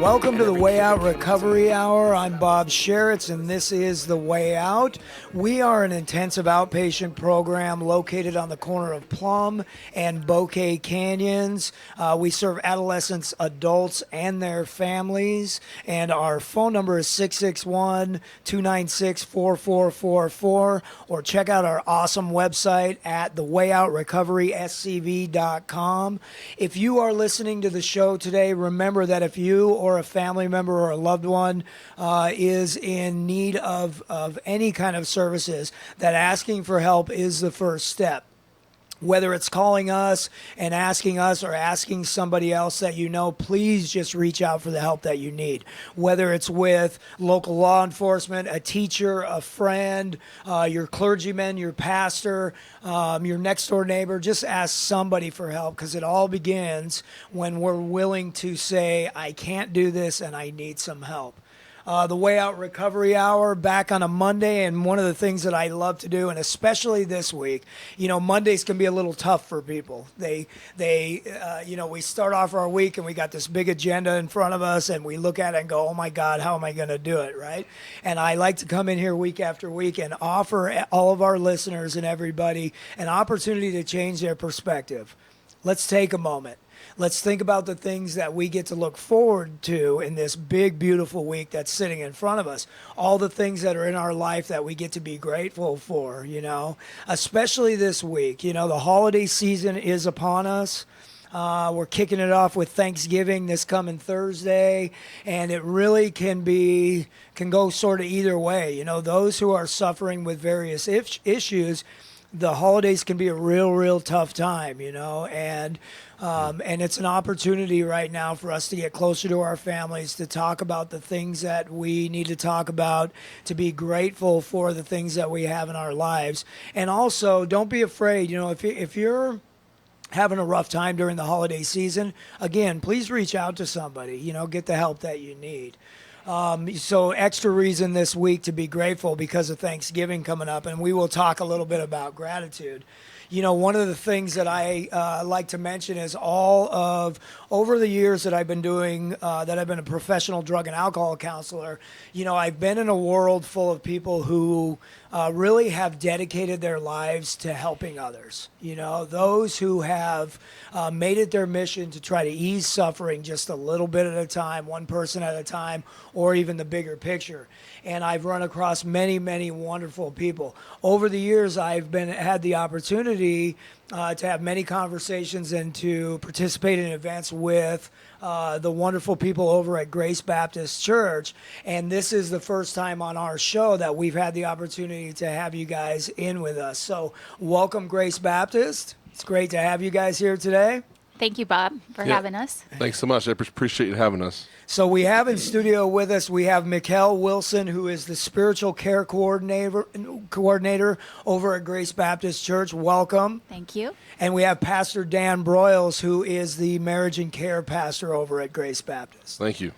Welcome to the Way Out Recovery Hour. I'm Bob Sheritz, and this is The Way Out. We are an intensive outpatient program located on the corner of Plum and Bouquet Canyons. We serve adolescents, adults, and their families, and our phone number is 661-296-4444, or check out our awesome website at thewayoutrecoveryscv.com. If you are listening to the show today, remember that if you or a family member or a loved one is in need of any kind of services, that asking for help is the first step. Whether it's calling us and asking us or asking somebody else that you know, please just reach out for the help that you need. Whether it's with local law enforcement, a teacher, a friend, your clergyman, your pastor, your next door neighbor, just ask somebody for help, because it all begins when we're willing to say, I can't do this and I need some help. The Way Out Recovery Hour back on a Monday, and one of the things that I love to do, and especially this week, Mondays can be a little tough for people. We start off our week and we got this big agenda in front of us, and we look at it and go, oh my God, how am I going to do it, right? And I like to come in here week after week and offer all of our listeners and everybody an opportunity to change their perspective. Let's take a moment. Let's think about the things that we get to look forward to in this big, beautiful week that's sitting in front of us. All the things that are in our life that we get to be grateful for, especially this week. The holiday season is upon us. We're kicking it off with Thanksgiving this coming Thursday, and it really can go sort of either way. Those who are suffering with various issues, the holidays can be a real tough time, and it's an opportunity right now for us to get closer to our families, to talk about the things that we need to talk about, to be grateful for the things that we have in our lives. And also, don't be afraid, if you're having a rough time during the holiday season, again, please reach out to somebody, get the help that you need. So extra reason this week to be grateful because of Thanksgiving coming up, and we will talk a little bit about gratitude. One of the things that I like to mention is over the years that I've been doing, that I've been a professional drug and alcohol counselor, I've been in a world full of people who really have dedicated their lives to helping others. Those who have made it their mission to try to ease suffering just a little bit at a time, one person at a time, or even the bigger picture. And I've run across many wonderful people. Over the years, I've had the opportunity to have many conversations and to participate in events with the wonderful people over at Grace Baptist Church. And this is the first time on our show that we've had the opportunity to have you guys in with us. So welcome, Grace Baptist. It's great to have you guys here today. Thank you, Bob, for having us. Thanks so much. I appreciate you having us. So we have in studio with us, we have Michal Wilson, who is the spiritual care coordinator over at Grace Baptist Church. Welcome. Thank you. And we have Pastor Dan Broyles, who is the marriage and care pastor over at Grace Baptist. Thank you.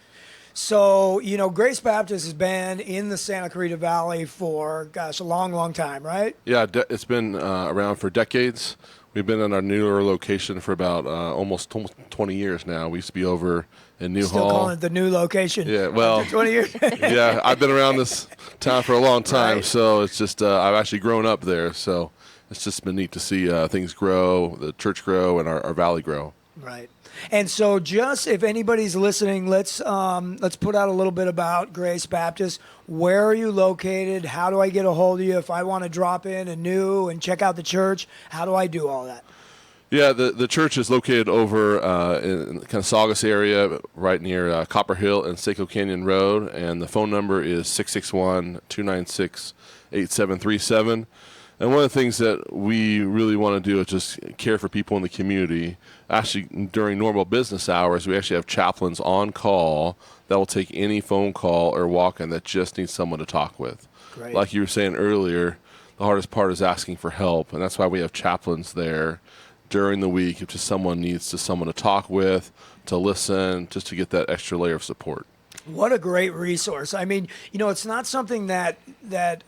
So, Grace Baptist has been in the Santa Clarita Valley for, a long time, right? Yeah, it's been around for decades. We've been in our newer location for about almost 20 years now. We used to be over in New Hall. Still calling it the new location. Yeah, well, after 20 years. Yeah, I've been around this town for a long time, Right. So it's just I've actually grown up there. So it's just been neat to see things grow, the church grow, and our valley grow. Right. And so just if anybody's listening, let's put out a little bit about Grace Baptist. Where are you located? How do I get a hold of you? If I want to drop in anew and check out the church, how do I do all that? Yeah, the church is located over in kind of Saugus area, right near Copper Hill and Seco Canyon Road, and the phone number is 661-296-8737. And one of the things that we really want to do is just care for people in the community. Actually, during normal business hours, we actually have chaplains on call that will take any phone call or walk-in that just needs someone to talk with. Great. Like you were saying earlier, the hardest part is asking for help, and that's why we have chaplains there during the week if just someone needs someone to talk with, to listen, just to get that extra layer of support. What a great resource. I mean, it's not something that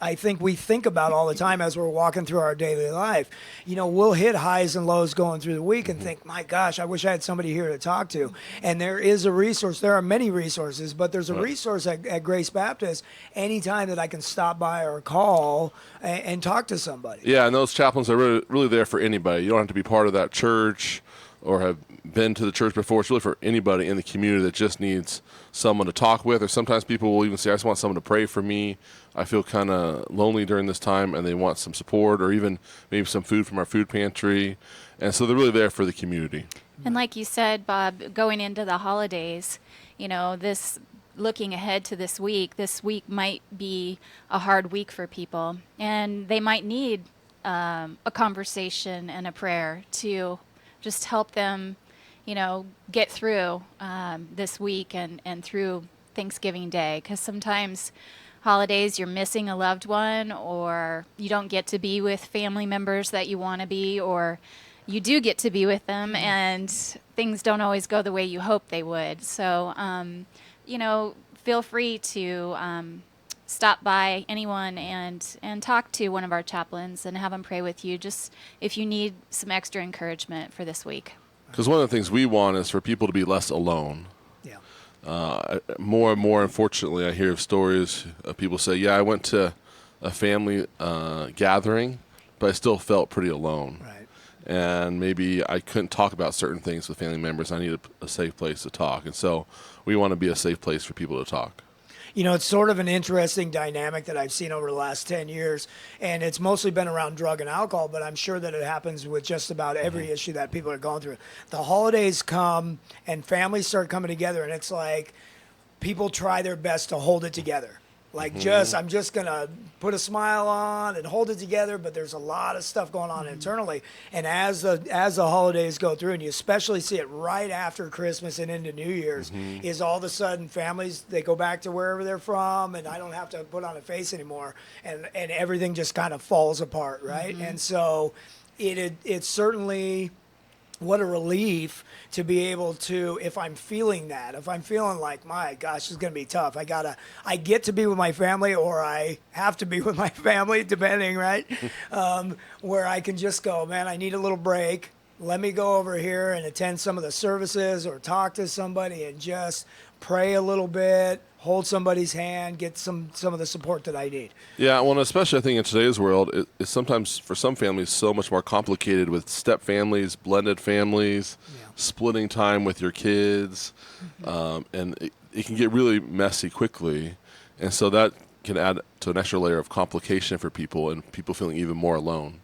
I think we think about all the time as we're walking through our daily life. We'll hit highs and lows going through the week and think, my gosh, I wish I had somebody here to talk to. And there is a resource. There are many resources, but there's a resource at Grace Baptist anytime that I can stop by or call and talk to somebody. Yeah, and those chaplains are really there for anybody. You don't have to be part of that church or have been to the church before. It's really for anybody in the community that just needs someone to talk with, or sometimes people will even say, I just want someone to pray for me. I feel kind of lonely during this time, and they want some support or even maybe some food from our food pantry. And so they're really there for the community. And like you said, Bob, going into the holidays, this looking ahead to this week might be a hard week for people, and they might need a conversation and a prayer to just help them, get through this week and through Thanksgiving Day. Because sometimes holidays you're missing a loved one, or you don't get to be with family members that you want to be, or you do get to be with them and things don't always go the way you hope they would. So, feel free to stop by anyone and talk to one of our chaplains and have them pray with you, just if you need some extra encouragement for this week. Because one of the things we want is for people to be less alone. Yeah. More and more, unfortunately, I hear of stories of people say, yeah, I went to a family gathering, but I still felt pretty alone. Right. And maybe I couldn't talk about certain things with family members. I needed a safe place to talk. And so we want to be a safe place for people to talk. It's sort of an interesting dynamic that I've seen over the last 10 years, and it's mostly been around drug and alcohol, but I'm sure that it happens with just about every issue that people are going through. The holidays come, and families start coming together, and it's like people try their best to hold it together. Like, I'm just going to put a smile on and hold it together, but there's a lot of stuff going on internally. And as the holidays go through, and you especially see it right after Christmas and into New Year's, is all of a sudden families, they go back to wherever they're from, and I don't have to put on a face anymore, and everything just kind of falls apart, right? And so it's certainly... what a relief to be able to, if I'm feeling like, my gosh, it's going to be tough. I get to be with my family, or I have to be with my family, depending, right? Where I can just go, man, I need a little break. Let me go over here and attend some of the services or talk to somebody and just pray a little bit, hold somebody's hand, get some of the support that I need. Yeah, well, and especially I think in today's world, it's sometimes for some families so much more complicated with step families, blended families, splitting time with your kids, and it can get really messy quickly. And so that can add to an extra layer of complication for people and people feeling even more alone.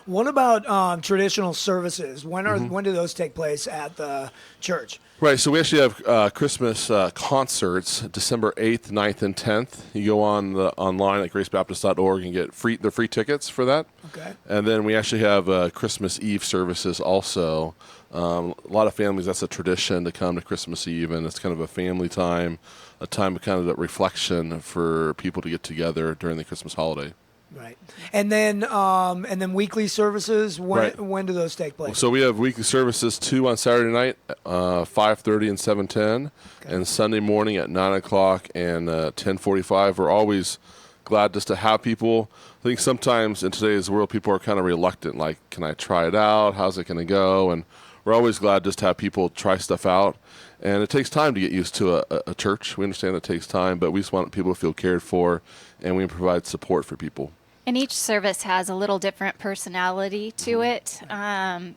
What about traditional services? When do those take place at the church? Right, so we actually have Christmas concerts December 8th, 9th, and 10th. You go online at gracebaptist.org and get free tickets for that. Okay. And then we actually have Christmas Eve services also. A lot of families, that's a tradition to come to Christmas Eve, and it's kind of a family time, a time of kind of reflection for people to get together during the Christmas holiday. Right. And then weekly services, when do those take place? So we have weekly services, 2 on Saturday night, 5:30 and 7:10, and Sunday morning at 9 o'clock and 10:45. We're always glad just to have people. I think sometimes in today's world, people are kind of reluctant, like, can I try it out? How's it going to go? And we're always glad just to have people try stuff out. And it takes time to get used to a church. We understand it takes time, but we just want people to feel cared for, and we provide support for people. And each service has a little different personality to it.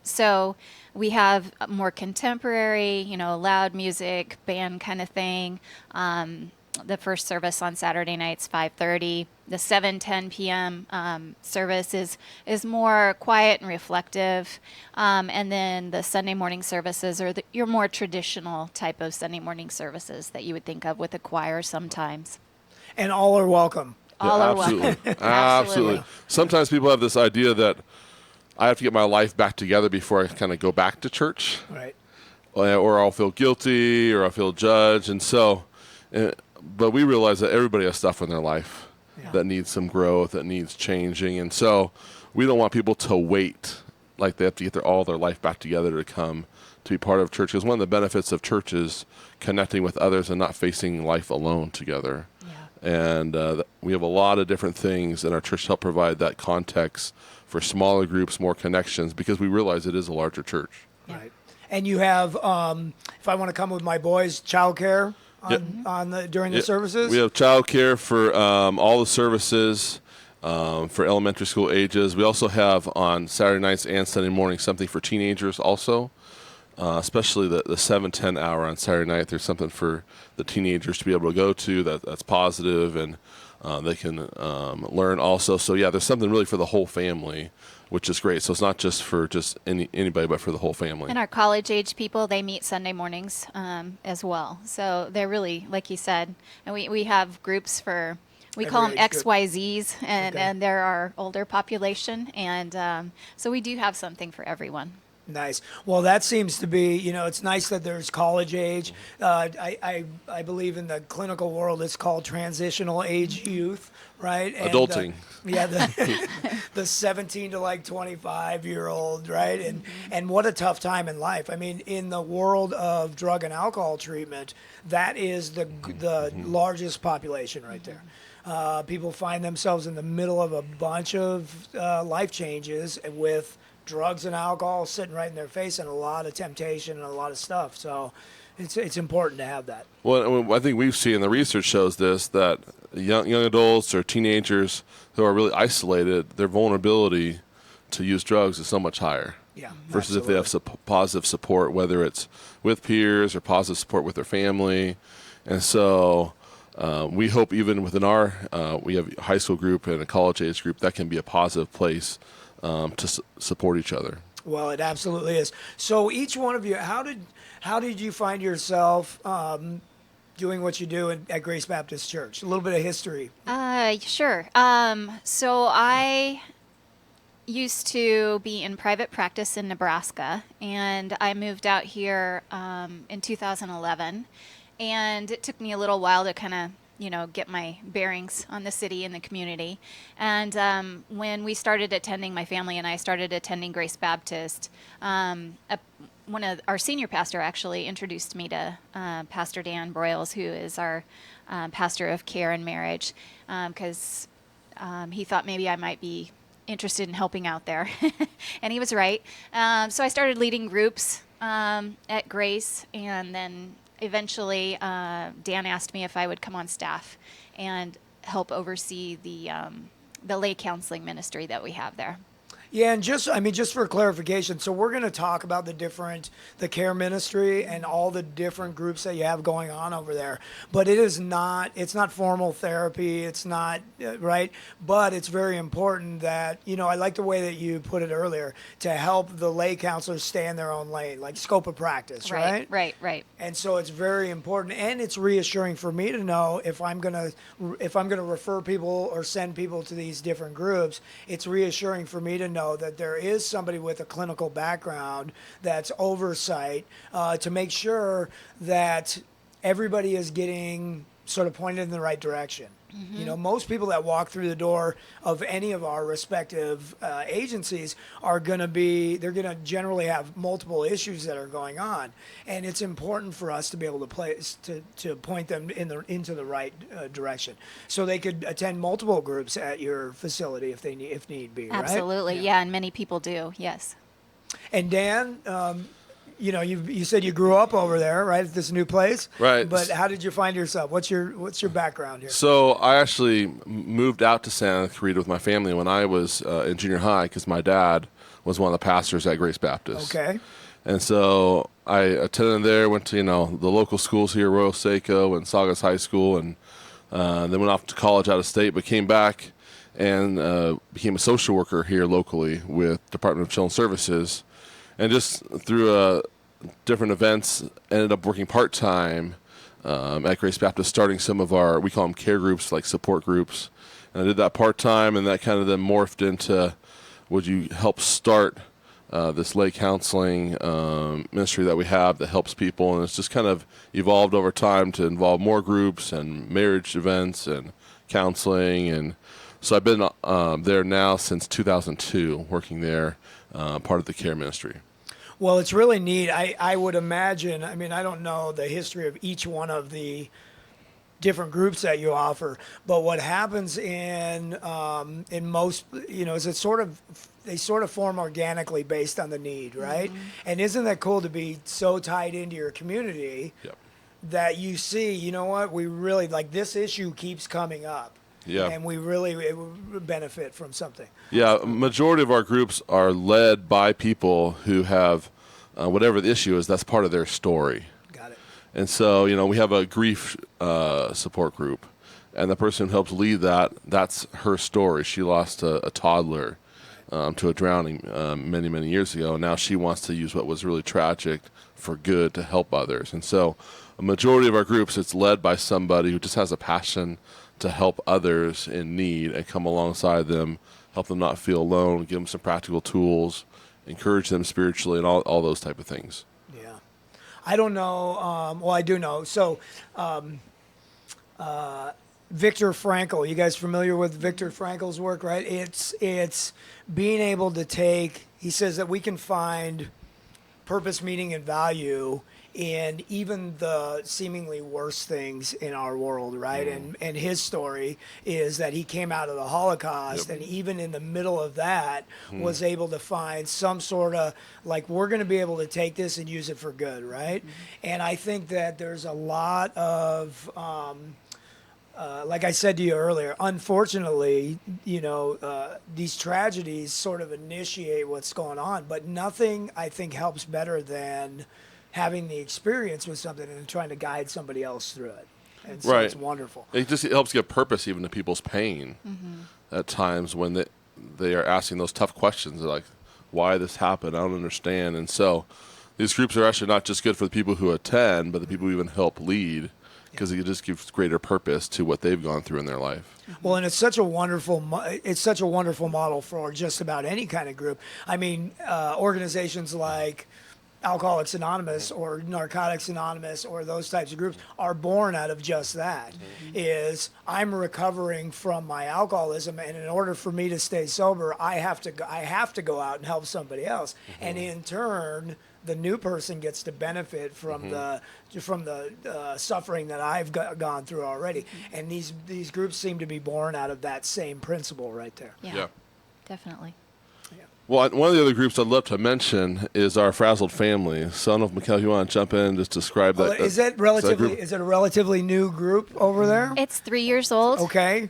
So we have more contemporary, loud music, band kind of thing. The first service on Saturday nights, 5:30. The 7:10 p.m. Service is more quiet and reflective. And then the Sunday morning services are your more traditional type of Sunday morning services that you would think of with a choir sometimes. And all are welcome. All are absolutely. welcome. Absolutely. Sometimes people have this idea that I have to get my life back together before I kind of go back to church. Right. Or I'll feel guilty, or I'll feel judged. And so, but we realize that everybody has stuff in their life that needs some growth, that needs changing. And so we don't want people to wait like they have to get all their life back together to come to be part of church. Because one of the benefits of church is connecting with others and not facing life alone together. And we have a lot of different things in our church to help provide that context for smaller groups, more connections, because we realize it is a larger church. Right. And you have, if I want to come with my boys, childcare during the services? We have childcare for all the services for elementary school ages. We also have on Saturday nights and Sunday mornings something for teenagers also. Especially the 7-10 hour on Saturday night, there's something for the teenagers to be able to go to that's positive, and they can learn also. So yeah, there's something really for the whole family, which is great. So it's not just for just anybody, but for the whole family. And our college age people, they meet Sunday mornings as well. So they're really, like you said, and we have groups for, we call them XYZs, and they're our older population. And so we do have something for everyone. Nice. Well, that seems to be, it's nice that there's college age. I believe in the clinical world, it's called transitional age youth, right? And, adulting. The 17 to like 25-year-old, right? And what a tough time in life. I mean, in the world of drug and alcohol treatment, that is the largest population right there. People find themselves in the middle of a bunch of life changes with drugs and alcohol sitting right in their face, and a lot of temptation and a lot of stuff. So it's important to have that. Well, I think we've seen, the research shows this, that young adults or teenagers who are really isolated, their vulnerability to use drugs is so much higher. Yeah. Versus absolutely. if they have positive support, whether it's with peers or positive support with their family. And so we hope even within we have a high school group and a college age group, that can be a positive place to support each other. Well, it absolutely is. So each one of you, how did you find yourself doing what you do at Grace Baptist Church? A little bit of history. Sure. So I used to be in private practice in Nebraska, and I moved out here in 2011. And it took me a little while to kind of get my bearings on the city and the community. And when we started attending, my family and I started attending Grace Baptist, one of our senior pastor actually introduced me to Pastor Dan Broyles, who is our pastor of care and marriage, because he thought maybe I might be interested in helping out there. And he was right. So I started leading groups at Grace, and then eventually, Dan asked me if I would come on staff and help oversee the lay counseling ministry that we have there. Yeah, and just for clarification, so we're going to talk about the care ministry and all the different groups that you have going on over there. But it's not formal therapy. It's not, right? But it's very important that, I like the way that you put it earlier, to help the lay counselors stay in their own lane, like scope of practice, right? Right. And so it's very important, and it's reassuring for me to know if I'm gonna refer people or send people to these different groups. It's reassuring for me to know that there is somebody with a clinical background that's oversight to make sure that everybody is getting sort of pointed in the right direction. Mm-hmm. Most people that walk through the door of any of our respective agencies they're going to generally have multiple issues that are going on, and it's important for us to be able to point them into the right direction, so they could attend multiple groups at your facility if need be. Absolutely, right? Yeah, and many people do. Yes. And Dan, you said you grew up over there, right, at this new place. Right. But how did you find yourself? What's your background here? So I actually moved out to Santa Clarita with my family when I was in junior high, because my dad was one of the pastors at Grace Baptist. Okay. And so I attended there, went to the local schools here, Royal Seco and Saugus High School, and then went off to college out of state, but came back and became a social worker here locally with Department of Children's Services. And just through different events, ended up working part-time at Grace Baptist, starting some of we call them care groups, like support groups. And I did that part-time, and that kind of then morphed into, would you help start this lay counseling ministry that we have that helps people. And it's just kind of evolved over time to involve more groups and marriage events and counseling. And so I've been there now since 2002, working there. part of the care ministry. Well, it's really neat. I would imagine, I mean, I don't know the history of each one of the different groups that you offer, but what happens in most, is they sort of form organically based on the need, right? And isn't that cool to be so tied into your community Yep. that you see, you know what, we really, like, this issue keeps coming up. Yeah. And we really it would benefit from something. Yeah, majority of our groups are led by people who have whatever the issue is, that's part of their story. Got it. And so, we have a grief support group, and the person who helps lead that's her story. She lost a toddler to a drowning many, many years ago, and now she wants to use what was really tragic for good to help others. And so a majority of our groups, it's led by somebody who just has a passion to help others in need and come alongside them, help them not feel alone, give them some practical tools, encourage them spiritually, and all those type of things. Yeah. I don't know. Well, I do know. So, Viktor Frankl, you guys familiar with Viktor Frankl's work, right? It's being able to take, he says that we can find purpose, meaning, and value in even the seemingly worst things in our world, right? And his story is that he came out of the Holocaust, and even in the middle of that was able to find some sort of, like, we're going to be able to take this and use it for good, right? And I think that there's a lot of like I said to you earlier, unfortunately, these tragedies sort of initiate what's going on, but nothing I think helps better than having the experience with something and trying to guide somebody else through it. And so it's wonderful. It helps give purpose even to people's pain at times when they are asking those tough questions. They're like, why this happened? I don't understand. And so these groups are actually not just good for the people who attend, but the people who even help lead, because it just gives greater purpose to what they've gone through in their life. Well, and it's such a wonderful model for just about any kind of group. I mean, organizations like Alcoholics Anonymous or Narcotics Anonymous or those types of groups are born out of just that. Is I'm recovering from my alcoholism, and in order for me to stay sober, I have to go out and help somebody else, and in turn, the new person gets to benefit from the suffering that I've gone through already. And these groups seem to be born out of that same principle right there. Yeah. Definitely. Well, one of the other groups I'd love to mention is our Frazzled Family. So I don't know if, Michal, you want to jump in and just describe that. Is it a relatively new group over there? It's 3 years old. Okay.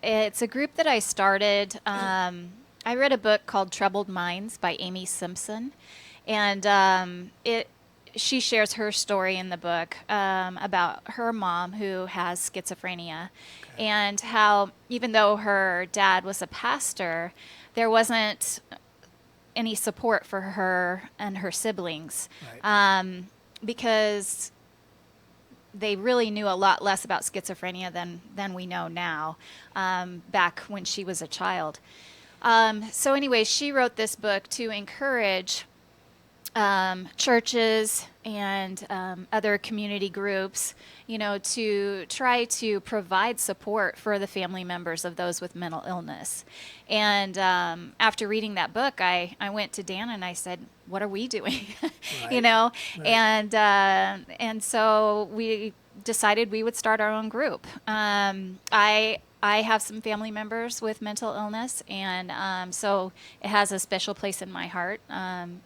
It's a group that I started. I read a book called Troubled Minds by Amy Simpson, and she shares her story in the book about her mom who has schizophrenia, and how even though her dad was a pastor, there wasn't any support for her and her siblings, because they really knew a lot less about schizophrenia than we know now, back when she was a child. So anyway, she wrote this book to encourage churches and other community groups, to try to provide support for the family members of those with mental illness. And after reading that book, I went to Dan and I said, "What are we doing?" Right. And so we decided we would start our own group. I have some family members with mental illness, and so it has a special place in my heart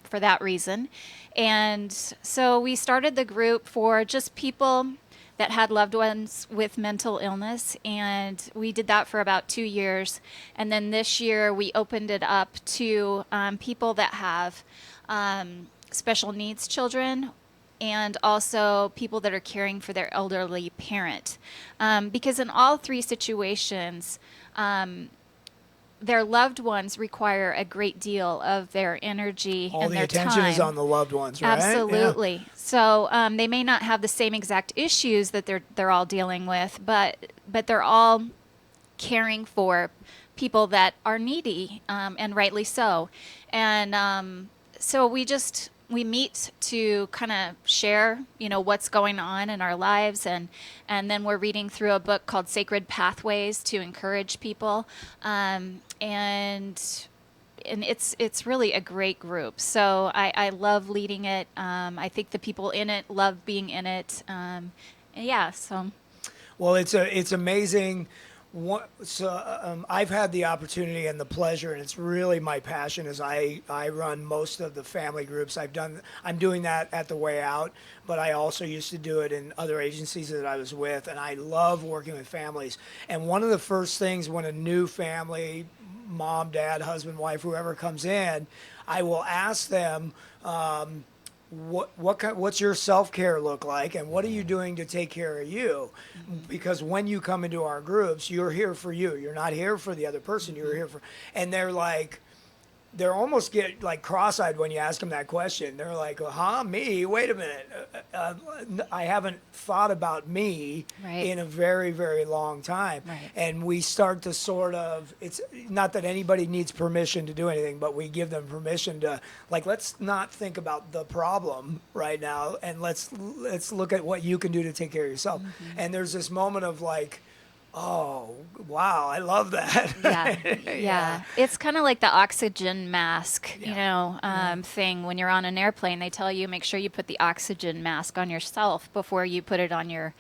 for that reason. And so we started the group for just people that had loved ones with mental illness, and we did that for about 2 years. And then this year we opened it up to people that have special needs children, and also people that are caring for their elderly parent. Because in all three situations, their loved ones require a great deal of their energy and their time. All the attention is on the loved ones, right? Absolutely. Yeah. So they may not have the same exact issues that they're all dealing with, but they're all caring for people that are needy, and rightly so. And so we meet to kind of share, what's going on in our lives, and then we're reading through a book called Sacred Pathways to encourage people, and and it's really a great group. So I love leading it. I think the people in it love being in it. And yeah, so. Well, it's amazing. I've had the opportunity and the pleasure, and it's really my passion. As I run most of the family groups. I'm doing that at the Way Out, but I also used to do it in other agencies that I was with, and I love working with families. And one of the first things when a new family, mom, dad, husband, wife, whoever comes in, I will ask them. What's your self-care look like, and what are you doing to take care of you? Because when you come into our groups, you're here for you. You're not here for the other person. You're here for, and they're almost get like cross-eyed when you ask them that question. They're like, me? Wait a minute. I haven't thought about me Right. in a very, very long time. Right. And we start to sort of, it's not that anybody needs permission to do anything, but we give them permission to, like, let's not think about the problem right now, and let's look at what you can do to take care of yourself. And there's this moment of like, oh, wow, I love that. Yeah. It's kind of like the oxygen mask, thing. When you're on an airplane, they tell you make sure you put the oxygen mask on yourself before you put it on your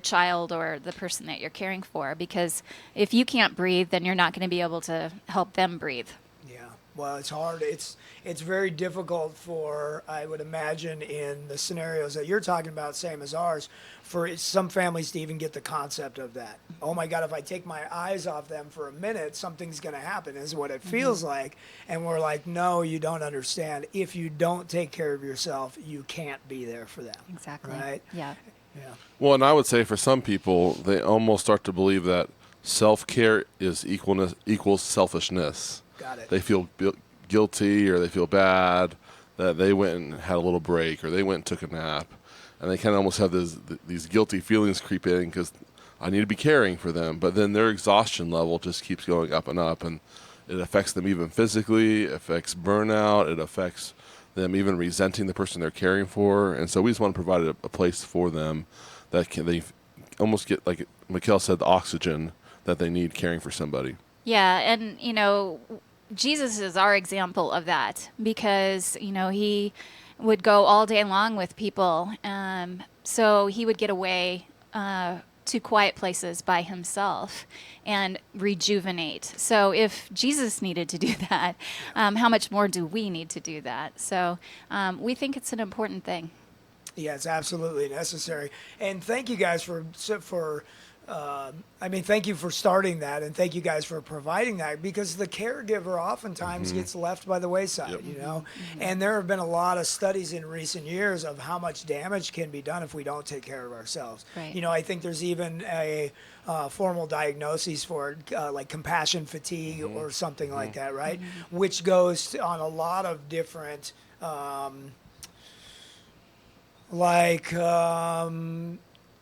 child or the person that you're caring for. Because if you can't breathe, then you're not going to be able to help them breathe. Yeah. Well, it's hard. It's very difficult for, I would imagine, in the scenarios that you're talking about, same as ours, for some families to even get the concept of that. Oh my God, if I take my eyes off them for a minute, something's going to happen, is what it feels like. And we're like, no, you don't understand. If you don't take care of yourself, you can't be there for them. Exactly. Right? Yeah. Yeah. Well, and I would say for some people, they almost start to believe that self-care is equals selfishness. Got it. They feel guilty, or they feel bad that they went and had a little break, or they went and took a nap, and they kind of almost have these guilty feelings creep in because I need to be caring for them. But then their exhaustion level just keeps going up, and it affects them even physically. It affects burnout. It affects them even resenting the person they're caring for. And so we just want to provide a place for them that they almost get, like Michal said, the oxygen that they need caring for somebody. Yeah, and Jesus is our example of that, because he would go all day long with people, so he would get away to quiet places by himself and rejuvenate. So if Jesus needed to do that, how much more do we need to do that? So we think it's an important thing. Yeah, it's absolutely necessary. And thank you guys thank you for starting that, and thank you guys for providing that, because the caregiver oftentimes gets left by the wayside, And there have been a lot of studies in recent years of how much damage can be done if we don't take care of ourselves. Right. I think there's even a formal diagnosis for it, like compassion fatigue or something like that, right? Which goes on a lot of different,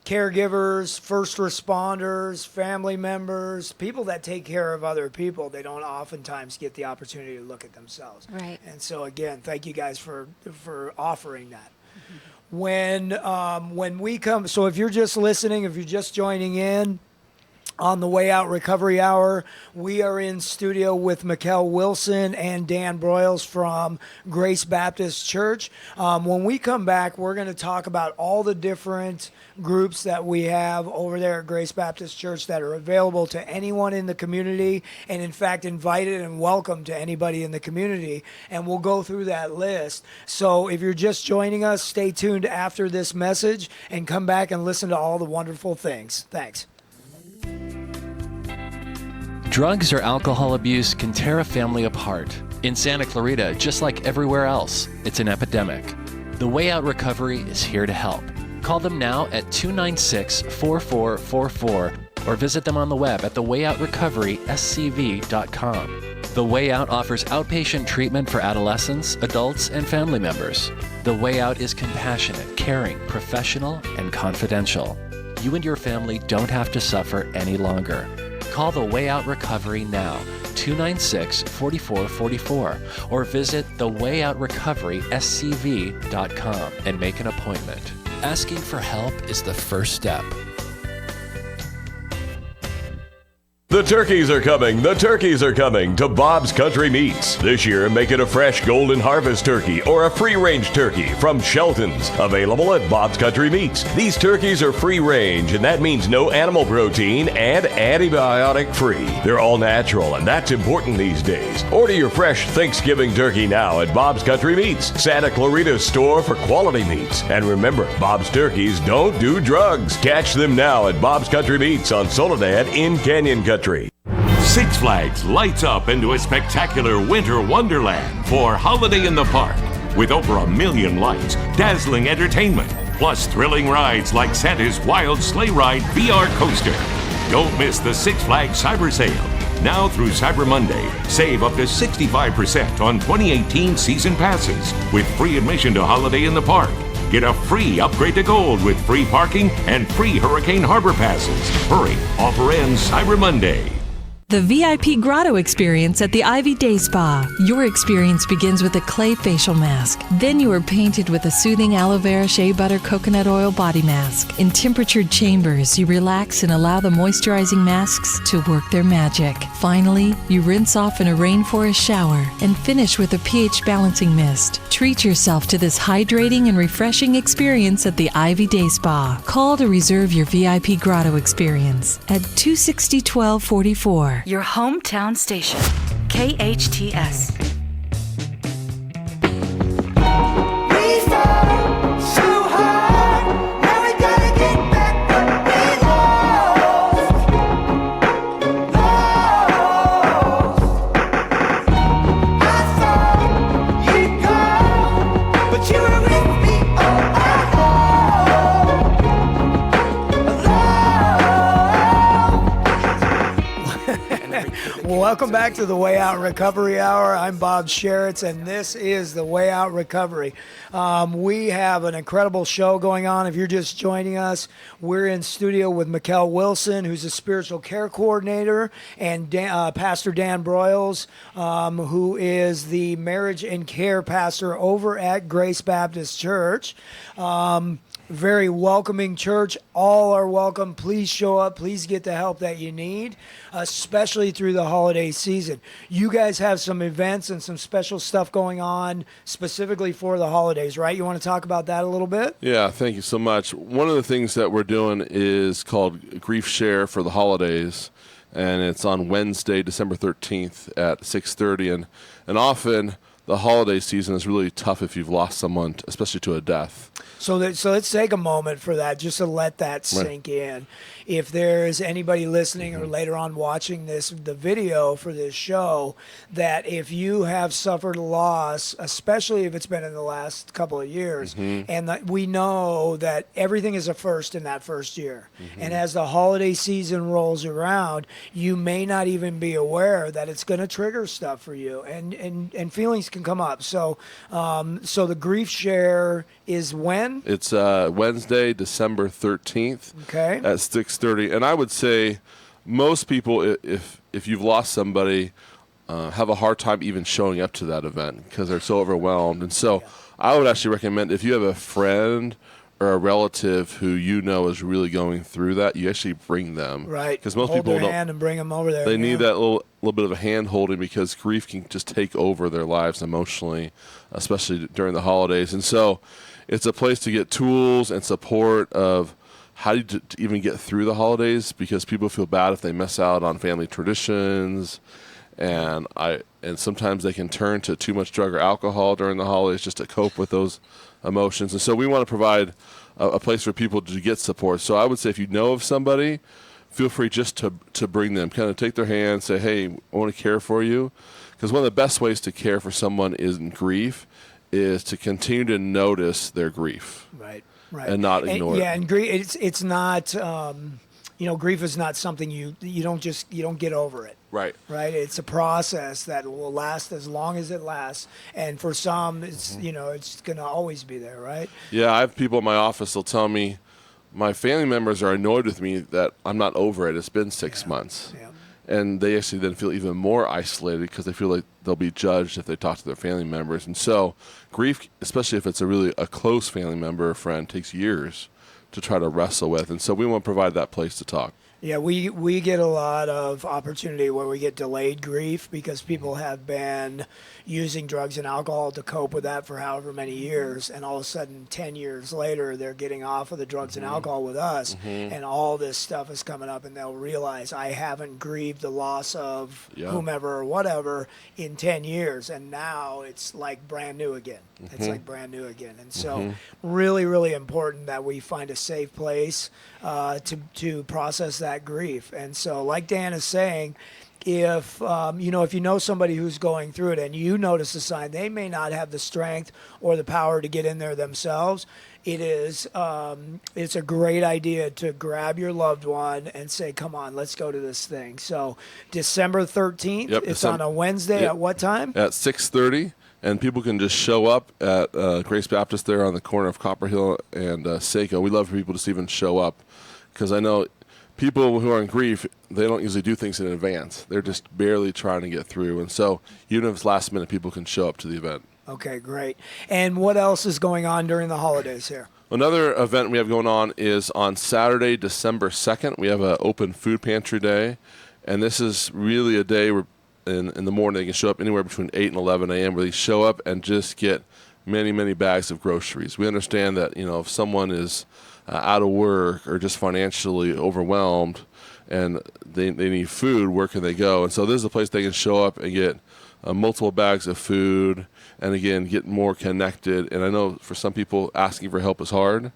caregivers, first responders, family members, people that take care of other people. They don't oftentimes get the opportunity to look at themselves. Right. And so again, thank you guys for offering that. When we come, so if you're just listening, if you're just joining in on the Way Out Recovery Hour, we are in studio with Michal Wilson and Dan Broyles from Grace Baptist Church. When we come back, we're going to talk about all the different groups that we have over there at Grace Baptist Church that are available to anyone in the community, and in fact invited and welcome to anybody in the community, and we'll go through that list. So if you're just joining us, stay tuned after this message and come back and listen to all the wonderful things. Thanks. Drugs or alcohol abuse can tear a family apart. In Santa Clarita, just like everywhere else, it's an epidemic. The Way Out Recovery is here to help. Call them now at 296-4444 or visit them on the web at thewayoutrrecoveryscv.com. The Way Out offers outpatient treatment for adolescents, adults, and family members. The Way Out is compassionate, caring, professional, and confidential. You and your family don't have to suffer any longer. Call the Way Out Recovery now, 296-4444, or visit thewayoutrrecoveryscv.com and make an appointment. Asking for help is the first step. The turkeys are coming. The turkeys are coming to Bob's Country Meats. This year, make it a fresh Golden Harvest turkey or a free-range turkey from Shelton's. Available at Bob's Country Meats. These turkeys are free-range, and that means no animal protein and antibiotic-free. They're all natural, and that's important these days. Order your fresh Thanksgiving turkey now at Bob's Country Meats, Santa Clarita's store for quality meats. And remember, Bob's turkeys don't do drugs. Catch them now at Bob's Country Meats on Soledad in Canyon Country. Six Flags lights up into a spectacular winter wonderland for Holiday in the Park. With over 1 million lights, dazzling entertainment, plus thrilling rides like Santa's Wild Sleigh Ride VR Coaster. Don't miss the Six Flags Cyber Sale. Now through Cyber Monday, save up to 65% on 2018 season passes with free admission to Holiday in the Park. Get a free upgrade to gold with free parking and free Hurricane Harbor passes. Hurry, offer ends Cyber Monday. The VIP Grotto experience at the Ivy Day Spa. Your experience begins with a clay facial mask. Then you are painted with a soothing aloe vera shea butter coconut oil body mask. In temperatured chambers, you relax and allow the moisturizing masks to work their magic. Finally, you rinse off in a rainforest shower and finish with a pH balancing mist. Treat yourself to this hydrating and refreshing experience at the Ivy Day Spa. Call to reserve your VIP Grotto experience at 260-1244. Your hometown station, KHTS. Welcome back to the Way Out Recovery Hour. I'm Bob Sheritz, and this is the Way Out Recovery. We have an incredible show going on. If you're just joining us, we're in studio with Michal Wilson, who's a spiritual care coordinator, and Pastor Dan Broyles, who is the marriage and care pastor over at Grace Baptist Church. Very welcoming church. All are welcome. Please show up. Please get the help that you need, especially through the holiday season. You guys have some events and some special stuff going on specifically for the holidays, right? You want to talk about that a little bit? Yeah, thank you so much. One of the things that we're doing is called Grief Share for the holidays, and it's on Wednesday, December 13th at 6:30. And often the holiday season is really tough if you've lost someone, especially to a death. So let's take a moment for that, just to let that sink in. If there's anybody listening or later on watching the video for this show, that if you have suffered a loss, especially if it's been in the last couple of years, and that we know that everything is a first in that first year. And as the holiday season rolls around, you may not even be aware that it's going to trigger stuff for you, and feelings can come up. So the grief share is when? It's Wednesday, December 13th at 6:30. And I would say most people, if you've lost somebody, have a hard time even showing up to that event because they're so overwhelmed. And so I would actually recommend if you have a friend or a relative who you know is really going through that, you actually bring them. Right. Because most Hold people their don't. hand and bring them over there. They need that little bit of a hand holding because grief can just take over their lives emotionally, especially during the holidays. And so it's a place to get tools and support of how to even get through the holidays, because people feel bad if they miss out on family traditions, and sometimes they can turn to too much drug or alcohol during the holidays just to cope with those emotions. And so we want to provide a place for people to get support. So I would say if you know of somebody, feel free just to bring them, kind of take their hand, say, hey, I want to care for you. Because one of the best ways to care for someone in grief is to continue to notice their grief. Right. And not ignore it. Yeah, and grief, it's not, grief is not something you don't get over it. Right. Right. It's a process that will last as long as it lasts. And for some, it's, it's going to always be there. Right. Yeah. I have people in my office that'll tell me my family members are annoyed with me that I'm not over it. It's been 6 months. Yeah. And they actually then feel even more isolated because they feel like they'll be judged if they talk to their family members. And so grief, especially if it's a close family member or friend, takes years to try to wrestle with. And so we want to provide that place to talk. Yeah, we get a lot of opportunity where we get delayed grief because people have been using drugs and alcohol to cope with that for however many years, and all of a sudden 10 years later they're getting off of the drugs and alcohol with us, and all this stuff is coming up, and they'll realize I haven't grieved the loss of whomever or whatever in 10 years, and now it's like brand new again. It's like brand new again. And so really, really important that we find a safe place to process that grief. And so like Dan is saying, if if you know somebody who's going through it and you notice a sign, they may not have the strength or the power to get in there themselves. It's a great idea to grab your loved one and say, come on, let's go to this thing. So December 13th, it's on a Wednesday at what time? At 6:30. And people can just show up at Grace Baptist there on the corner of Copper Hill and Seiko. We love for people to even show up, because I know people who are in grief, they don't usually do things in advance. They're just barely trying to get through. And so even if it's last minute, people can show up to the event. Okay, great. And what else is going on during the holidays here? Another event we have going on is on Saturday, December 2nd. We have an open food pantry day. And this is really a day where in the morning they can show up anywhere between 8 and 11 a.m. where they show up and just get many, many bags of groceries. We understand that, if someone is out of work or just financially overwhelmed and they need food, where can they go? And so this is a place they can show up and get multiple bags of food and, again, get more connected. And I know for some people asking for help is hard,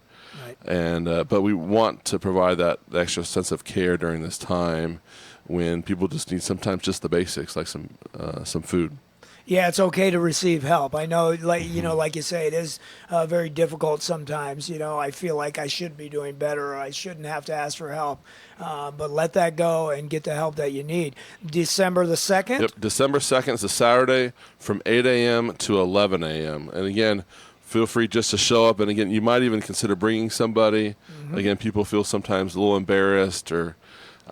and but we want to provide that extra sense of care during this time when people just need sometimes just the basics, like some food. Yeah, it's okay to receive help. I know, like you say, it is very difficult sometimes. I feel like I should be doing better, or I shouldn't have to ask for help. But let that go and get the help that you need. December the 2nd? Yep, December 2nd is a Saturday from 8 a.m. to 11 a.m. And again, feel free just to show up. And again, you might even consider bringing somebody. Again, people feel sometimes a little embarrassed, or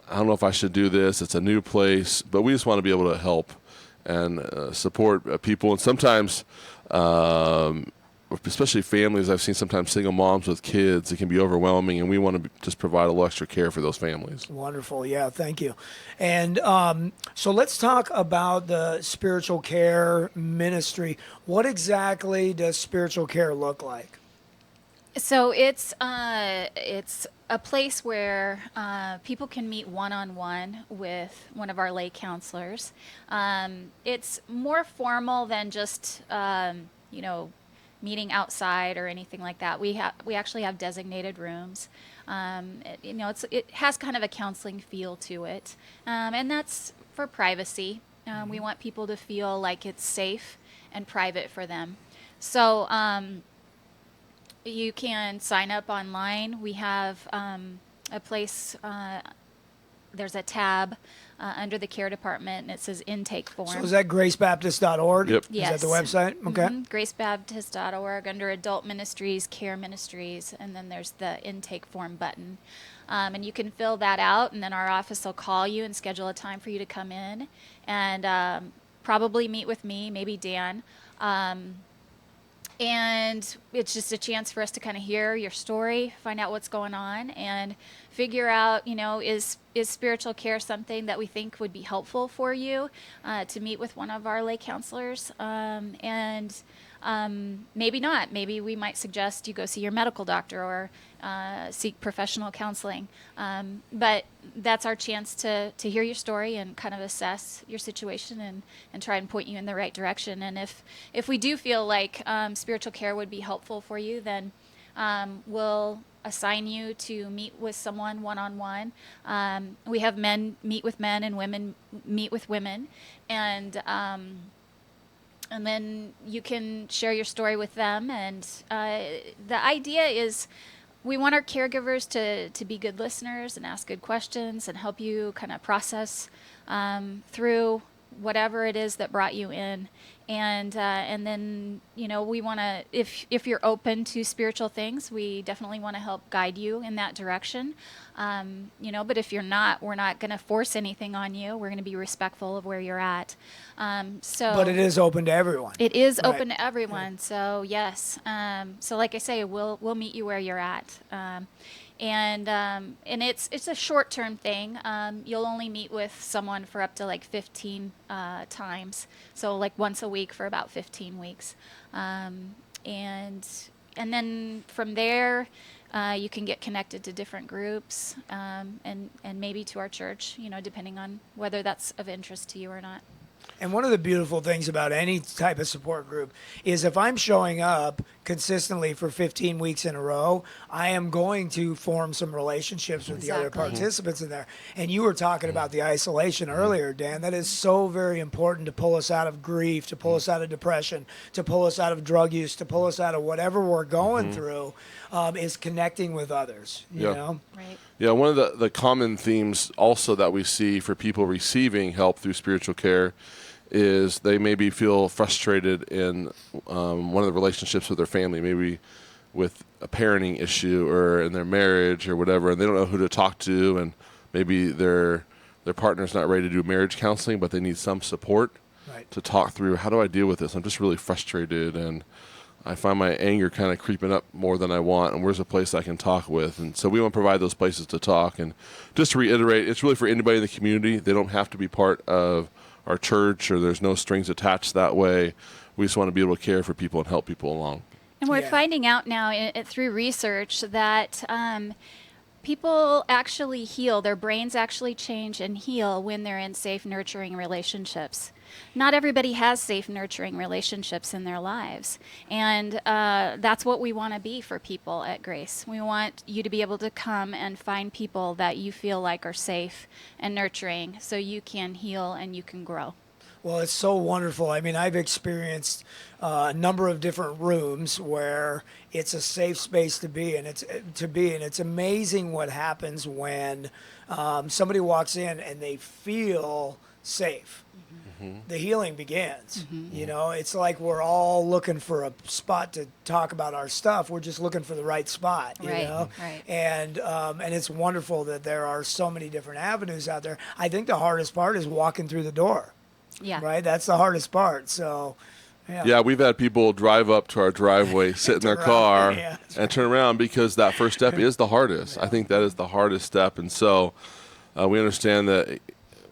I don't know if I should do this. It's a new place. But we just want to be able to help and support people. And sometimes, especially families, I've seen sometimes single moms with kids, it can be overwhelming, and we want to just provide a little extra care for those families. Wonderful. Yeah, thank you. And so let's talk about the spiritual care ministry. What exactly does spiritual care look like? So it's a place where people can meet one-on-one with one of our lay counselors. It's more formal than just meeting outside or anything like that. We actually have designated rooms. It has kind of a counseling feel to it, and that's for privacy. We want people to feel like it's safe and private for them. So you can sign up online. We have a place, there's a tab under the care department, and it says intake form. So is that gracebaptist.org? Yep. Yes. Is that the website? Okay. gracebaptist.org, under adult ministries, care ministries, and then there's the intake form button. And you can fill that out, and then our office will call you and schedule a time for you to come in and probably meet with me, maybe Dan. And it's just a chance for us to kind of hear your story, find out what's going on, and figure out, is spiritual care something that we think would be helpful for you to meet with one of our lay counselors, and maybe not. Maybe we might suggest you go see your medical doctor or seek professional counseling. But that's our chance to hear your story and kind of assess your situation and try and point you in the right direction. And if we do feel like spiritual care would be helpful for you, then we'll assign you to meet with someone one-on-one. We have men meet with men and women meet with women. And then you can share your story with them. And the idea is we want our caregivers to be good listeners and ask good questions and help you kind of process through whatever it is that brought you in. And then, we want to, if you're open to spiritual things, we definitely want to help guide you in that direction. But if you're not, we're not going to force anything on you. We're going to be respectful of where you're at. But it is open to everyone. It is open to everyone. So yes. So like I say, we'll meet you where you're at. and it's a short-term thing. You'll only meet with someone for up to like 15 times, so like once a week for about 15 weeks, and then from there, you can get connected to different groups, and maybe to our church, depending on whether that's of interest to you or not. And one of the beautiful things about any type of support group is if I'm showing up consistently for 15 weeks in a row, I am going to form some relationships with the other participants in there. And you were talking about the isolation earlier, Dan. That is so very important to pull us out of grief, to pull us out of depression, to pull us out of drug use, to pull us out of whatever we're going through, is connecting with others, you know? Right. Yeah, one of the common themes also that we see for people receiving help through spiritual care is they maybe feel frustrated in one of the relationships with their family, maybe with a parenting issue or in their marriage or whatever, and they don't know who to talk to, and maybe their partner's not ready to do marriage counseling, but they need some support to talk through, how do I deal with this? I'm just really frustrated, and I find my anger kind of creeping up more than I want, and where's a place I can talk with? And so we want to provide those places to talk. And just to reiterate, it's really for anybody in the community. They don't have to be part of our church, or there's no strings attached that way. We just want to be able to care for people and help people along. And we're finding out now through research that people actually heal, their brains actually change and heal when they're in safe, nurturing relationships. Not everybody has safe, nurturing relationships in their lives. And that's what we want to be for people at Grace. We want you to be able to come and find people that you feel like are safe and nurturing so you can heal and you can grow. Well, it's so wonderful. I mean, I've experienced a number of different rooms where it's a safe space to be, and it's amazing what happens when somebody walks in and they feel safe. The healing begins. It's like we're all looking for a spot to talk about our stuff. We're just looking for the right spot, you know? Right. And it's wonderful that there are so many different avenues out there. I think the hardest part is walking through the door. Yeah. Right? That's the hardest part. So, yeah, we've had people drive up to our driveway, sit in their car, and turn around because that first step is the hardest. I think that is the hardest step. And so we understand that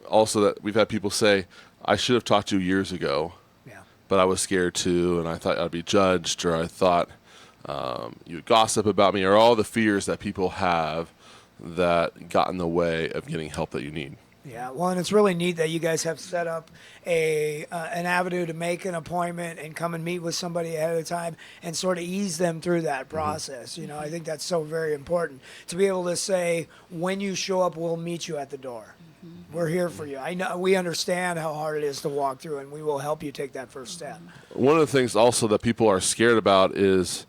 also that we've had people say, I should have talked to you years ago, but I was scared too, and I thought I'd be judged, or I thought you would gossip about me, or all the fears that people have that got in the way of getting help that you need. Yeah, well, and it's really neat that you guys have set up an avenue to make an appointment and come and meet with somebody ahead of time and sort of ease them through that process. I think that's so very important to be able to say, when you show up, we'll meet you at the door. We're here for you. I know we understand how hard it is to walk through, and we will help you take that first step. One of the things also that people are scared about is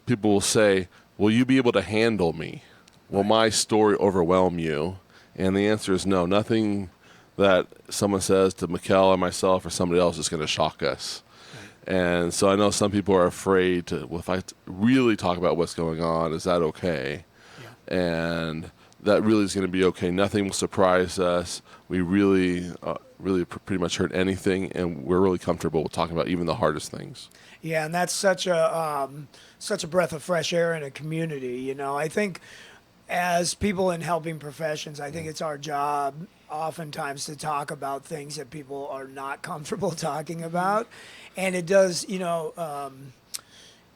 people will say, will you be able to handle me? Will my story overwhelm you? And the answer is no. Nothing that someone says to Michal or myself or somebody else is going to shock us. Right. And so I know some people are afraid to, well, if I really talk about what's going on, is that okay? Yeah. And that really is going to be okay. Nothing will surprise us. We really pretty much heard anything, and we're really comfortable with talking about even the hardest things. Yeah, and that's such a breath of fresh air in a community. I think as people in helping professions, I think it's our job oftentimes to talk about things that people are not comfortable talking about. And it does,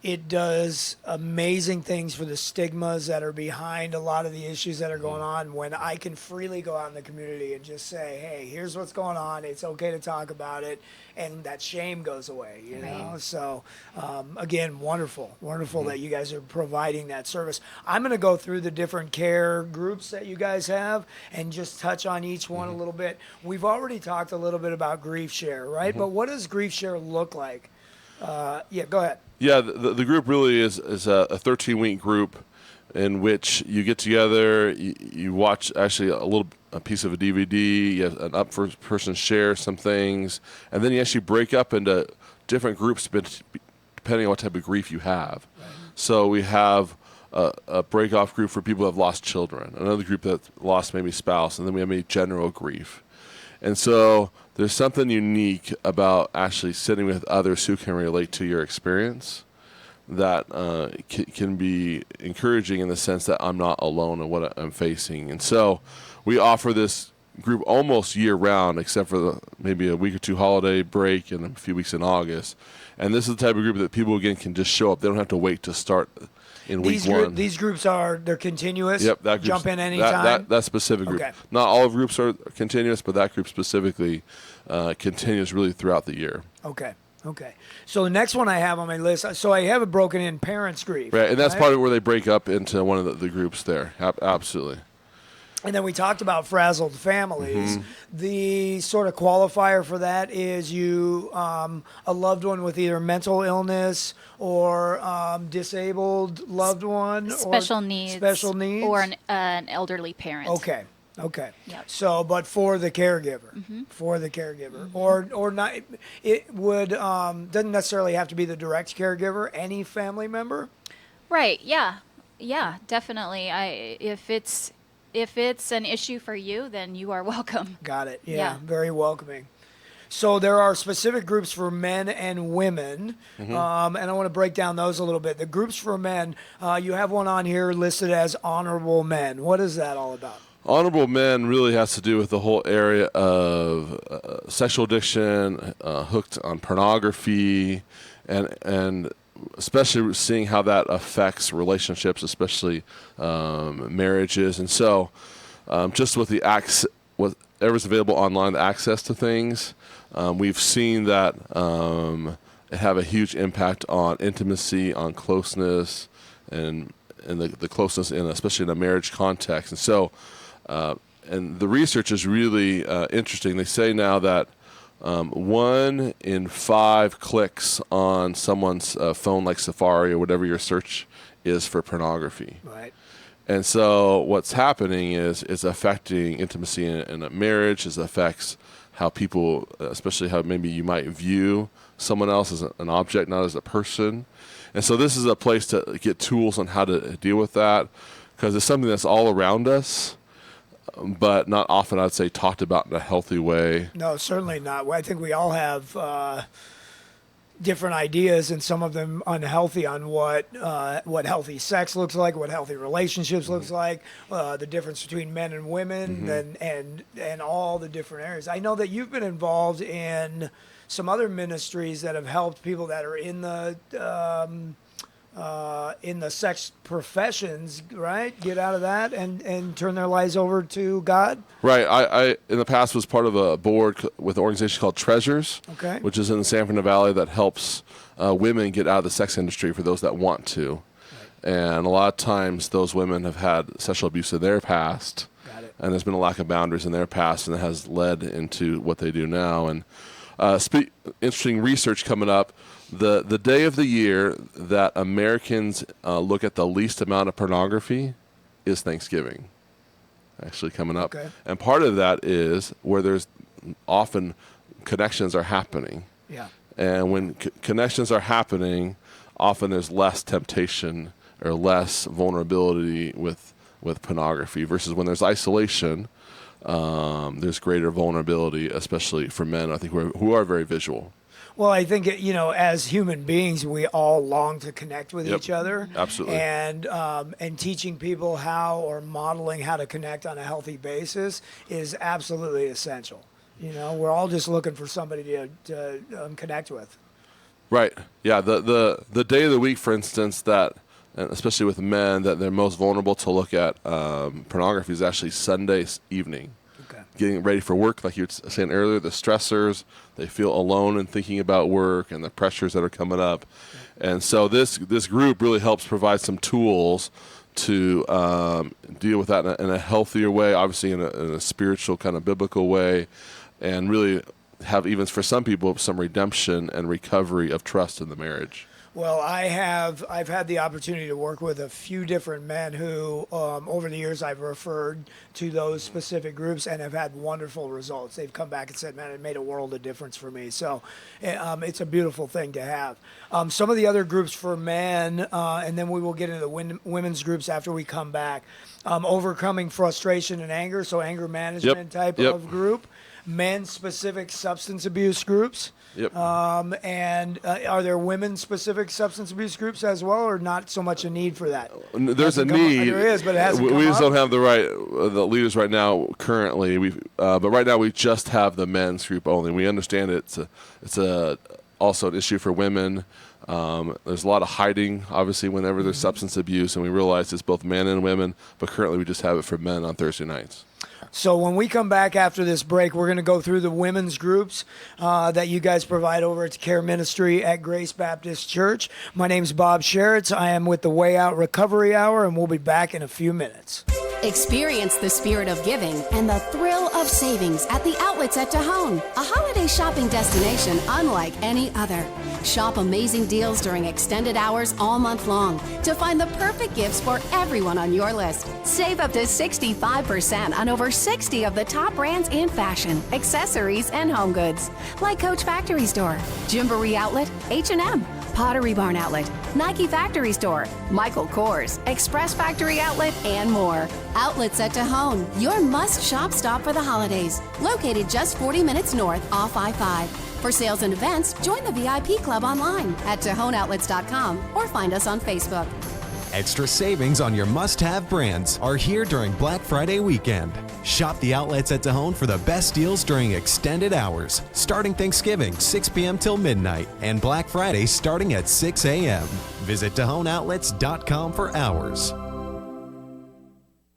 it does amazing things for the stigmas that are behind a lot of the issues that are going on when I can freely go out in the community and just say, hey, here's what's going on. It's okay to talk about it. And that shame goes away, you know? So, again, wonderful that you guys are providing that service. I'm going to go through the different care groups that you guys have and just touch on each one a little bit. We've already talked a little bit about Grief Share, right? But what does Grief Share look like? Yeah, go ahead. Yeah, the group really is a 13-week group in which you get together, you watch actually a piece of a DVD, you have an up person share some things, and then you actually break up into different groups depending on what type of grief you have. Right. So we have a break-off group for people who have lost children, another group that lost maybe spouse, and then we have maybe general grief. And so there's something unique about actually sitting with others who can relate to your experience that can be encouraging in the sense that I'm not alone in what I'm facing. And so we offer this group almost year round, except for maybe a week or two holiday break and a few weeks in August. And this is the type of group that people, again, can just show up. They don't have to wait to start in week one. These groups they're continuous? Yep. That jump in anytime? That specific group. Okay. Not all groups are continuous, but that group specifically continues really throughout the year. Okay. So the next one I have on my list, so I have it broken in parents' grief. Right, and that's right? part of where they break up into one of the groups there. Absolutely. And then we talked about frazzled families. Mm-hmm. The sort of qualifier for that is you, a loved one with either mental illness or disabled loved one. Special or needs. Special needs. Or an elderly parent. Okay. Yep. So, but for the caregiver, or not, it would doesn't necessarily have to be the direct caregiver. Any family member. Right. Yeah, definitely. If it's an issue for you, then you are welcome. Got it. Yeah. Very welcoming. So there are specific groups for men and women, and I want to break down those a little bit. The groups for men, you have one on here listed as honorable men. What is that all about? Honorable men really has to do with the whole area of sexual addiction, hooked on pornography, and especially seeing how that affects relationships, especially marriages. And so just with whatever's available online, the access to things, we've seen that it have a huge impact on intimacy, on closeness, and the closeness, especially in a marriage context. And so and the research is really interesting. They say now that 1 in 5 clicks on someone's phone, like Safari or whatever your search is for pornography. Right. And so what's happening is affecting intimacy in a marriage. It affects how people, especially how maybe you might view someone else as an object, not as a person. And so this is a place to get tools on how to deal with that, because it's something that's all around us, but not often, I'd say, talked about in a healthy way. No, certainly not. I think we all have different ideas, and some of them unhealthy, on what healthy sex looks like, what healthy relationships looks like, the difference between men and women, and all the different areas. I know that you've been involved in some other ministries that have helped people that are in the sex professions, right? Get out of that and turn their lives over to God. Right. I in the past was part of a board with an organization called Treasures, Okay. which is in the San Fernando Valley, that helps women get out of the sex industry for those that want to. Right. And a lot of times those women have had sexual abuse in their past. Got it. And there's been a lack of boundaries in their past, and it has led into what they do now. And interesting research coming up. The day of the year that Americans look at the least amount of pornography is Thanksgiving, actually coming up. Okay. And part of that is where there's often connections are happening. Yeah. And when connections are happening, often there's less temptation or less vulnerability with pornography, versus when there's isolation, there's greater vulnerability, especially for men, I think, who are very visual. Well, I think, as human beings, we all long to connect with each other. Absolutely. And teaching people or modeling how to connect on a healthy basis is absolutely essential. We're all just looking for somebody to connect with. Right. Yeah. The day of the week, for instance, that, especially with men, that they're most vulnerable to look at pornography is actually Sunday evening. Okay. Getting ready for work, like you were saying earlier, the stressors, they feel alone and thinking about work and the pressures that are coming up. And so this group really helps provide some tools to deal with that in a healthier way, obviously in a spiritual kind of biblical way, and really have, even for some people, some redemption and recovery of trust in the marriage. Well, I've had the opportunity to work with a few different men who, over the years, I've referred to those specific groups and have had wonderful results. They've come back and said, man, it made a world of difference for me. So it's a beautiful thing to have. Some of the other groups for men, and then we will get into the women's groups after we come back. Overcoming frustration and anger, so anger management type of group. men-specific substance abuse groups. Yep. And are there women-specific substance abuse groups as well, or not so much a need for that? There's a need. There is, but it hasn't come We just up. don't have the leaders right now currently. But right now we just have the men's group only. We understand it's also an issue for women. There's a lot of hiding, obviously, whenever there's substance abuse, and we realize it's both men and women. But currently we just have it for men on Thursday nights. So when we come back after this break, we're going to go through the women's groups that you guys provide over at Care Ministry at Grace Baptist Church. My name's Bob Sheritz. I am with the Way Out Recovery Hour, and we'll be back in a few minutes. Experience the spirit of giving and the thrill of savings at the Outlets at Tejon, a holiday shopping destination unlike any other. Shop amazing deals during extended hours all month long to find the perfect gifts for everyone on your list. Save up to 65% on over 60 of the top brands in fashion, accessories, and home goods, like Coach Factory Store, Gymboree Outlet, H&M, Pottery Barn Outlet, Nike Factory Store, Michael Kors, Express Factory Outlet, and more. Outlets at Tejon, your must-shop stop for the holidays. Located just 40 minutes north off I-5. For sales and events, join the VIP Club online at TejonOutlets.com or find us on Facebook. Extra savings on your must-have brands are here during Black Friday weekend. Shop the Outlets at Tejon for the best deals during extended hours, starting Thanksgiving 6 p.m. till midnight, and Black Friday starting at 6 a.m. Visit TejonOutlets.com for hours.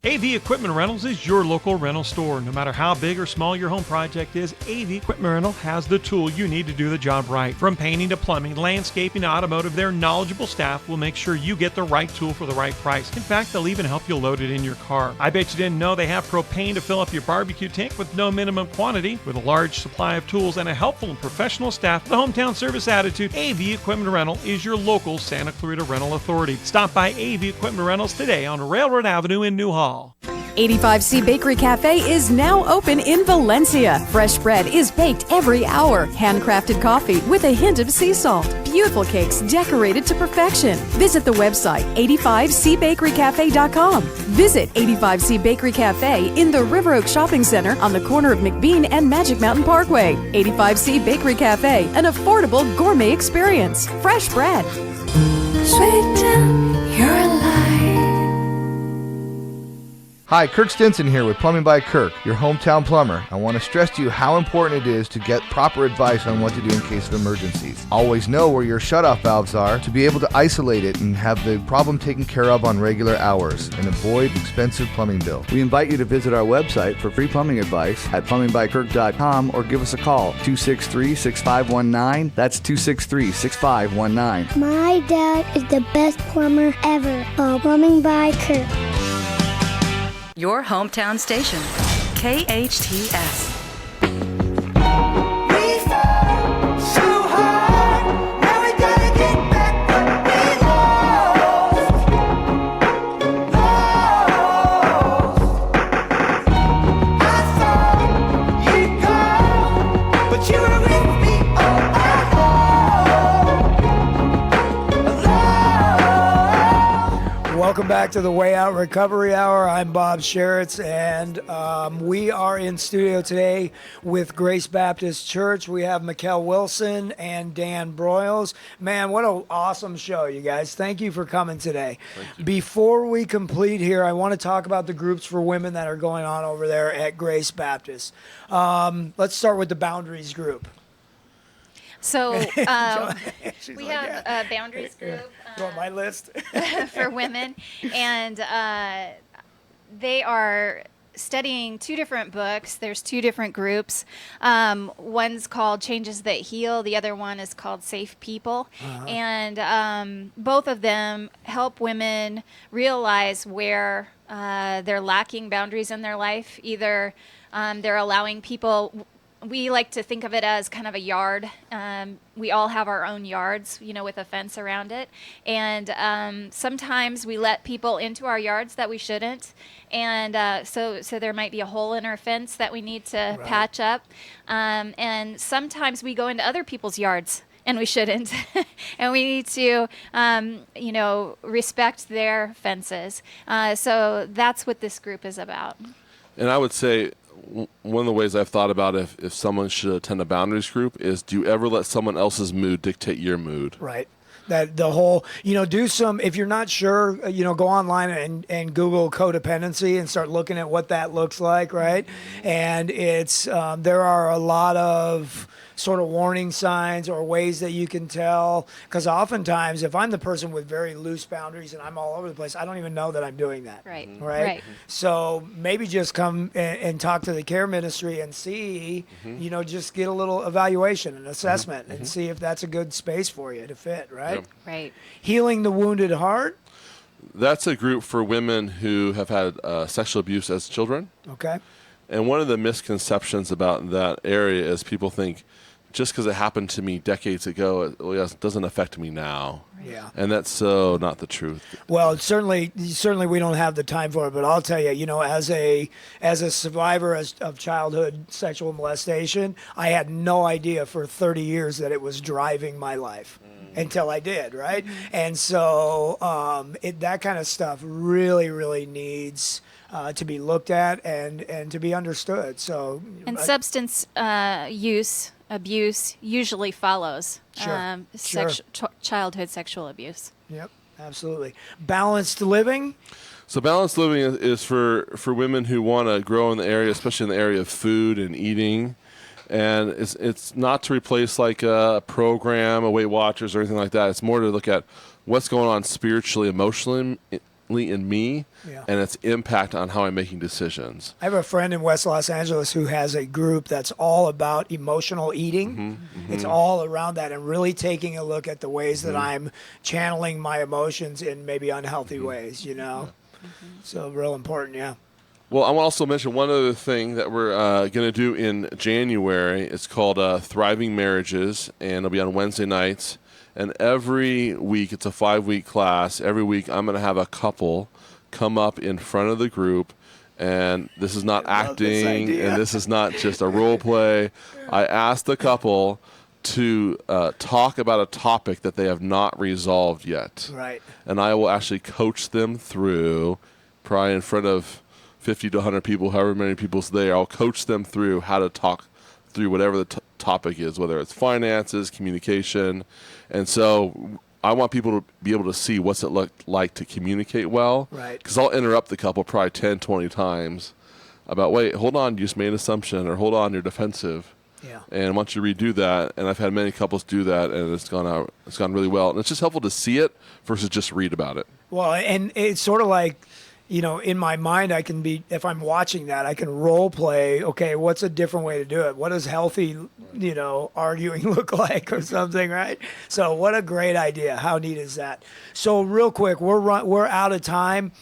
AV Equipment Rentals is your local rental store. No matter how big or small your home project is, AV Equipment Rental has the tool you need to do the job right. From painting to plumbing, landscaping to automotive, their knowledgeable staff will make sure you get the right tool for the right price. In fact, they'll even help you load it in your car. I bet you didn't know they have propane to fill up your barbecue tank with no minimum quantity. With a large supply of tools and a helpful and professional staff, the hometown service attitude, AV Equipment Rental is your local Santa Clarita rental authority. Stop by AV Equipment Rentals today on Railroad Avenue in New Hall. 85C Bakery Cafe is now open in Valencia. Fresh bread is baked every hour. Handcrafted coffee with a hint of sea salt. Beautiful cakes decorated to perfection. Visit the website 85cbakerycafe.com. Visit 85C Bakery Cafe in the River Oak Shopping Center on the corner of McBean and Magic Mountain Parkway. 85C Bakery Cafe, an affordable gourmet experience. Fresh bread. Sweeten your life. Hi, Kirk Stinson here with Plumbing by Kirk, your hometown plumber. I want to stress to you how important it is to get proper advice on what to do in case of emergencies. Always know where your shutoff valves are to be able to isolate it and have the problem taken care of on regular hours and avoid expensive plumbing bill. We invite you to visit our website for free plumbing advice at plumbingbykirk.com or give us a call, 263-6519. That's 263-6519. My dad is the best plumber ever. Plumbing by Kirk. Your hometown station, KHTS. Welcome back to the Way Out Recovery Hour. I'm Bob Sheritz, and we are in studio today with Grace Baptist Church. We have Michal Wilson and Dan Broyles. Man, what an awesome show, you guys. Thank you for coming today. Before we complete here, I want to talk about the groups for women that are going on over there at Grace Baptist. Let's start with the Boundaries group. So we have yeah. a boundaries group You want my list? for women, and they are studying two different books. There's two different groups. One's called Changes That Heal. The other one is called Safe People. And both of them help women realize where they're lacking boundaries in their life. Either they're allowing people. We like to think of it as kind of a yard. We all have our own yards, you know, with a fence around it. And sometimes we let people into our yards that we shouldn't. And so there might be a hole in our fence that we need to patch up. And sometimes we go into other people's yards and we shouldn't. And we need to, you know, respect their fences. So that's what this group is about. And I would say one of the ways I've thought about if someone should attend a boundaries group is, do you ever let someone else's mood dictate your mood? Right. That the whole, do some, if you're not sure, go online and Google codependency and start looking at what that looks like, right? And it's, there are a lot of sort of warning signs or ways that you can tell, because oftentimes if I'm the person with very loose boundaries and I'm all over the place, I don't even know that I'm doing that. Right. So maybe just come and talk to the care ministry and see, just get a little evaluation and assessment and see if that's a good space for you to fit, right? Right. Healing the Wounded Heart. That's a group for women who have had sexual abuse as children. Okay. And one of the misconceptions about that area is people think, just because it happened to me decades ago, it doesn't affect me now. Yeah. And that's so not the truth. Well, certainly we don't have the time for it, but I'll tell you, as a survivor of childhood sexual molestation, I had no idea for 30 years that it was driving my life until I did, right? And so that kind of stuff really, really needs to be looked at and to be understood. So, and substance abuse usually follows childhood sexual abuse. Yep, absolutely. Balanced living. So balanced living is for women who want to grow in the area, especially in the area of food and eating. And it's not to replace like a program, a Weight Watchers, or anything like that. It's more to look at what's going on spiritually, emotionally in me, and its impact on how I'm making decisions. I have a friend in West Los Angeles who has a group that's all about emotional eating. It's all around that and really taking a look at the ways that I'm channeling my emotions in maybe unhealthy ways, So real important, yeah. Well, I want to also mention one other thing that we're going to do in January. It's called Thriving Marriages, and it'll be on Wednesday nights. And every week, it's a 5-week class. Every week, I'm going to have a couple come up in front of the group. And this is not acting, and this is not just a role play. I asked the couple to talk about a topic that they have not resolved yet. Right. And I will actually coach them through, probably in front of 50 to 100 people, however many people's there. I'll coach them through how to talk through whatever the topic is, whether it's finances, communication. And so I want people to be able to see what's it look like to communicate well. Right. Because I'll interrupt the couple probably 10, 20 times about, wait, hold on, you just made an assumption, or hold on, you're defensive. Yeah. And once you redo that, and I've had many couples do that, and it's gone really well. And it's just helpful to see it versus just read about it. Well, and it's sort of like, in my mind, I can be, if I'm watching that, I can role play, okay, what's a different way to do it? What does healthy, arguing look like or something, right? So what a great idea. How neat is that? So real quick, we're out of time.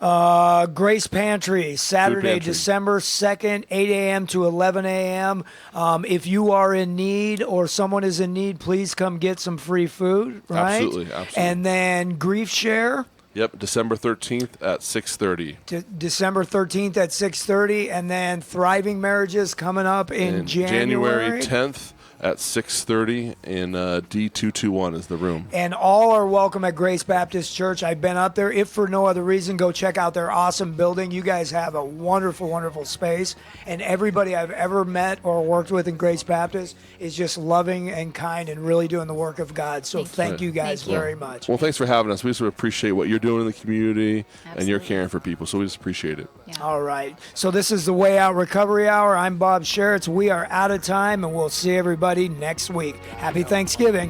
Grace Pantry, Saturday, December 2nd, 8 a.m. to 11 a.m. If you are in need or someone is in need, please come get some free food, right? Absolutely. And then Grief Share. Yep, December 13th at 6:30. December 13th at 6:30, and then Thriving Marriages coming up in January 10th at 6:30 in D221 is the room. And all are welcome at Grace Baptist Church. I've been up there. If for no other reason, go check out their awesome building. You guys have a wonderful, wonderful space. And everybody I've ever met or worked with in Grace Baptist is just loving and kind and really doing the work of God. So thank you guys very much. Well, thanks for having us. We just appreciate what you're doing in the community, and you're caring for people. So we just appreciate it. Yeah. All right. So this is the Way Out Recovery Hour. I'm Bob Sheritz. We are out of time, and we'll see everybody next week. Happy Thanksgiving.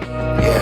Yeah.